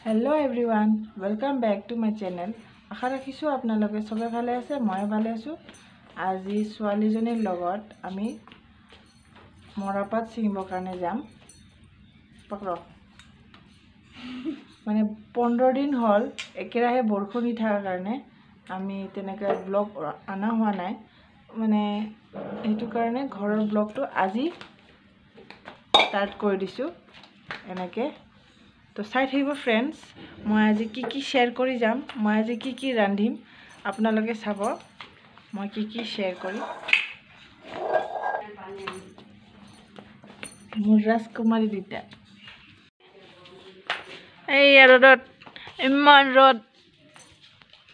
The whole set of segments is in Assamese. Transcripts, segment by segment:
Hello everyone welcome back to my channel. आशा राखिছোঁ আপোনালোকে সবে ভালে আছে, মই ভালে আছোঁ। আজি ছোৱালীজনীৰ লগত আমি মৰাপাত ছিঙিবৰ কাৰণে যাম। পকৰ মানে 15 দিন হ'ল একেৰাহে বৰষুণ দি থকাৰ কাৰণে আমি তেনেকৈ ব্লগ আনা হোৱা নাই, মানে সেইটো কাৰণে ঘৰৰ ব্লগটো আজি ষ্টাৰ্ট কৰি দিছোঁ এনেকৈ। তো চাই থাকিব ফ্ৰেণ্ডছ, মই আজি কি শ্বেয়াৰ কৰি যাম, মই আজি কি ৰান্ধিম আপোনালোকে চাব মই কি শ্বেয়াৰ কৰিম। মোৰ ৰাজকুমাৰী দিতা এই ৰ'দত, ইমান ৰ'দ,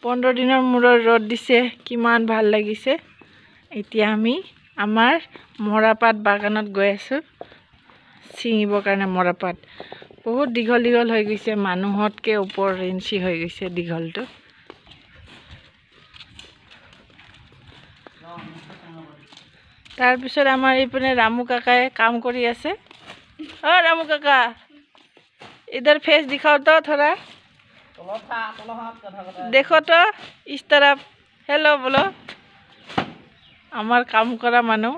15 দিনৰ মূৰত ৰ'দ দিছে, কিমান ভাল লাগিছে। এতিয়া আমি আমাৰ মৰাপাত বাগানত গৈ আছোঁ ছিঙিবৰ কাৰণে। মৰাপাত বহুত দীঘল হৈ গৈছে, মানুহতকৈ ওপৰ ইঞ্চি হৈ গৈছে দীঘলটো। তাৰপিছত আমাৰ এইপিনে ৰামু কাকাই কাম কৰি আছে। ৰামু কাকা इधर फेस दिखाओ तो थोड़ा, देखो तो इस तरफ, हेलो बोलो। আমার কাম করা মানুহ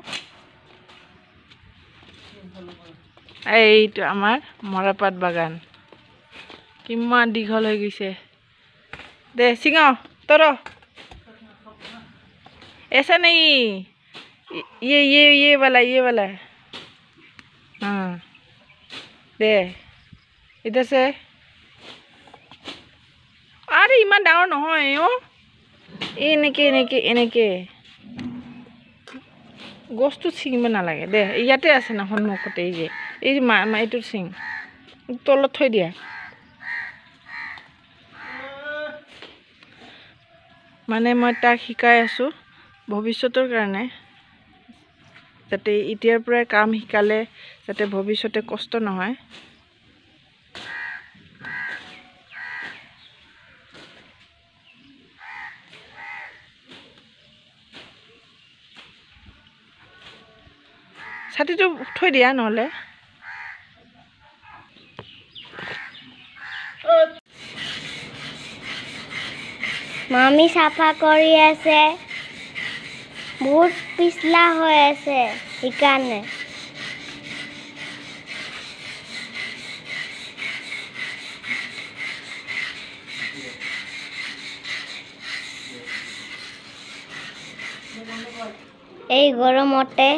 এইটো আমাৰ মৰাপাত বাগান, কিমান দীঘল হৈ গৈছে। দে সিঙ তোর ऐसा नहीं, ये वाला हाँ दे इधर से। আরে ইমান ডাঙৰ নহয় এনেকে গছটো ছিঙিব নালাগে দে, ইয়াতে আছে না সন্মুখতে, এই যে এইটোৰ ছিঙ, তলত থৈ দিয়া। মানে মই তাক শিকাই আছোঁ ভৱিষ্যতৰ কাৰণে, যাতে এতিয়াৰ পৰাই কাম শিকালে যাতে ভৱিষ্যতে কষ্ট নহয়। ছাতিটো থৈ দিয়া নহ'লে। মামি চাফা কৰি আছে, বহুত পিছলা হৈ আছে সেইকাৰণে। এই গৰমতে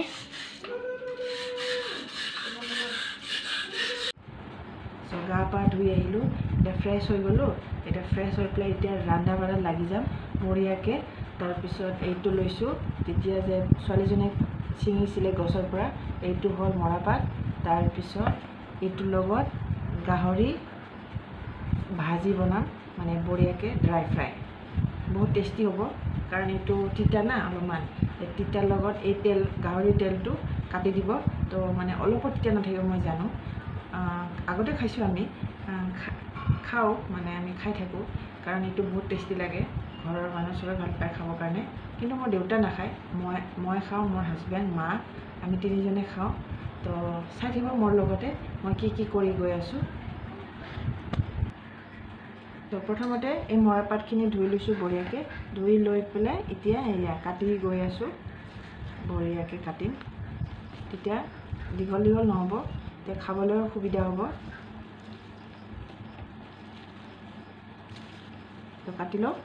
গা পা ধুই আহিলোঁ, এতিয়া ফ্ৰেছ হৈ গ'লোঁ। এতিয়া ফ্ৰেছ হৈ পেলাই এতিয়া ৰন্ধা বঢ়াত লাগি যাম বঢ়িয়াকৈ। তাৰপিছত এইটো লৈছোঁ, তেতিয়া যে ছোৱালীজনীক ছিঙিছিলে গছৰ পৰা, এইটো হ'ল মৰাপাত। তাৰপিছত এইটোৰ লগত গাহৰি ভাজি বনাম, মানে বঢ়িয়াকৈ ড্ৰাই ফ্ৰাই, বহুত টেষ্টি হ'ব। কাৰণ এইটো তিতা না অলপমান, এই তিতাৰ লগত এই তেল, গাহৰি তেলটো কাটি দিব, তো মানে অলপো তিতা নাথাকিব। মই জানো, আগতে খাইছোঁ আমি, খাওঁ মানে আমি খাই থাকোঁ, কাৰণ এইটো বহুত টেষ্টি লাগে। ঘৰৰ মানুহ চবে ভাল পায় খাবৰ কাৰণে, কিন্তু মোৰ দেউতা নাখায়, মই খাওঁ, মোৰ হাজবেণ্ড, মা, আমি তিনিজনে খাওঁ। তো চাই থাকিব মোৰ লগতে মই কি কৰি গৈ আছোঁ। তো প্ৰথমতে এই মৰাপাতখিনি ধুই লৈছোঁ বঢ়িয়াকৈ, ধুই লৈ পেলাই এতিয়া এয়া কাটি গৈ আছোঁ, বঢ়িয়াকৈ কাটিম। তেতিয়া দীঘল নহ'ব, তেতিয়া খাবলৈও সুবিধা হ'ব। তো কাটি লওঁ।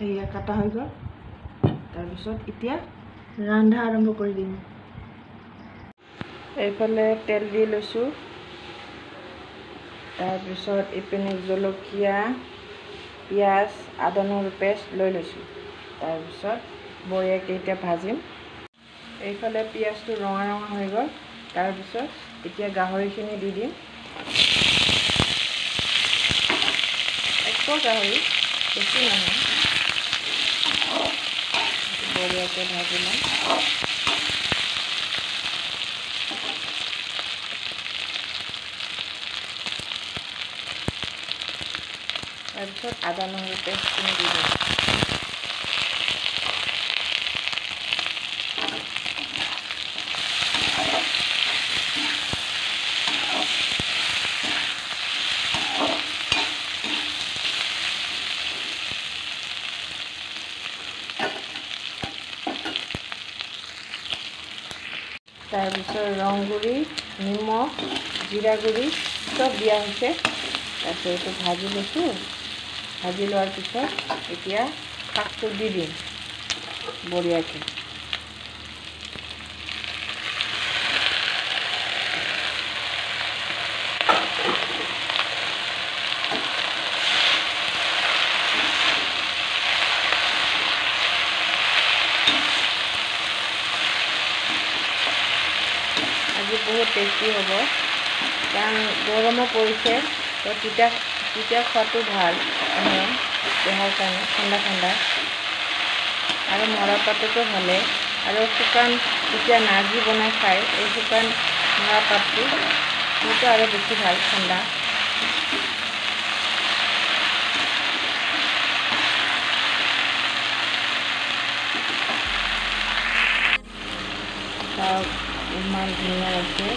এয়া কাটা হৈ গ'ল তাৰপিছত এতিয়া ৰান্ধা আৰম্ভ কৰি দিম এইফালে তেল দি লৈছোঁ তাৰপিছত ইপিনে জলকীয়া পিঁয়াজ আদা নহৰু পেষ্ট লৈ লৈছোঁ তাৰপিছত বঢ়িয়াকৈ এতিয়া ভাজিম এইফালে পিঁয়াজটো ৰঙা ৰঙা হৈ গ'ল তাৰপিছত এতিয়া গাহৰিখিনি দি দিম এক গাহৰি বেছি নহয় বঢ়িয়াকৈ ভাজি ল'ম তাৰপিছত আদা নহৰু পেষ্টখিনি দি দিম তাৰপিছত ৰং গুড়ি নিমখ জিৰা গুড়ি চব দিয়া হৈছে তাৰপিছত এইটো ভাজি লৈছোঁ ভাজি লোৱাৰ পিছত এতিয়া শাকটো দি দিম বঢ়িয়াকৈ আজি বহুত টেষ্টি হ'ব কাৰণ গৰমো পৰিছে তো তিতা খোৱাটো ভাল মানে দেহাৰ কাৰণে ঠাণ্ডা ঠাণ্ডা আৰু মৰাপাততো ভালে আৰু শুকান যেতিয়া নাৰ্জী বনাই খায় এই শুকান মৰাপাতটো সেইটো আৰু বেছি ভাল ঠাণ্ডা ইমান ধুনীয়া হৈছে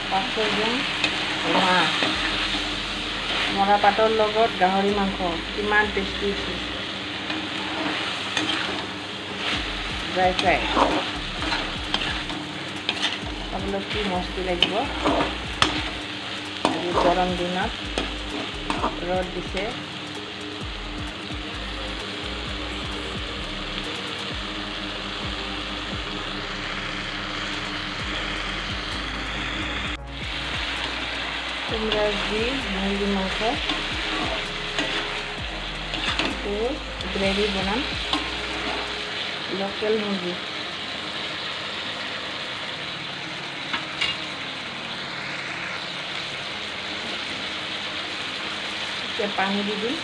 পাঁচশ গ্ৰাম মাছ মৰাপাতৰ লগত গাহৰি মাংস কিমান টেষ্টি হৈছে ড্ৰাই ফ্ৰাই খাবলৈ কি মস্তি লাগিব আজি গৰম দিনত ৰ'দ দিছে কুমড়া দি মুরগি মাংস গ্রেভি বানাম লোকাল মুরগি পানি দি দিই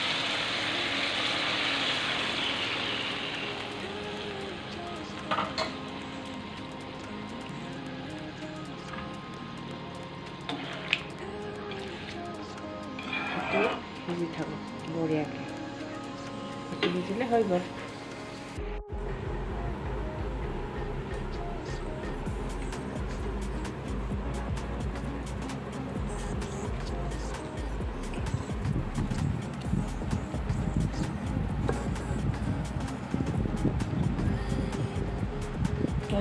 ভিজি থাকো বঢ়িয়াকৈ এইটো ভিজিলে হৈ গ'ল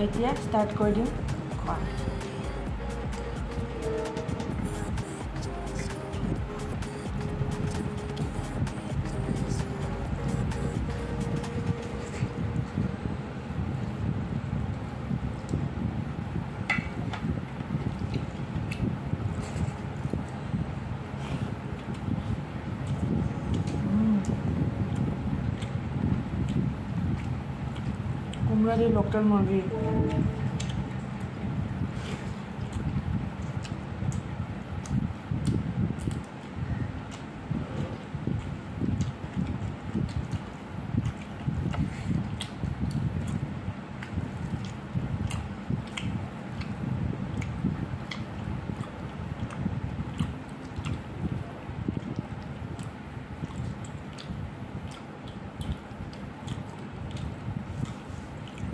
এতিয়া ষ্টাৰ্ট কৰি দিম খোৱা কুমড়া দিয়ে লোকাল মুৰগি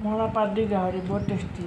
মৰা পাত দি গাহৰি বহুত টেষ্টি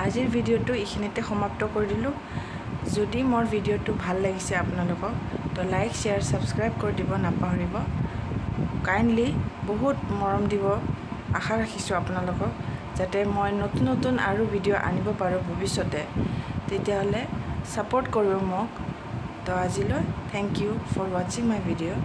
আজিৰ ভিডিঅ'টো এইখিনিতে সমাপ্ত কৰি দিলোঁ যদি মোৰ ভিডিঅ'টো ভাল লাগিছে আপোনালোকক তো লাইক শ্বেয়াৰ ছাবস্ক্ৰাইব কৰি দিব নাপাহৰিব কাইণ্ডলি বহুত মৰম দিব আশা ৰাখিছোঁ আপোনালোকক যাতে মই নতুন নতুন আৰু ভিডিঅ' আনিব পাৰোঁ ভৱিষ্যতে তেতিয়াহ'লে ছাপোৰ্ট কৰিব মোক তো আজিলৈ থেংক ইউ ফৰ ৱাচিং মাই ভিডিঅ'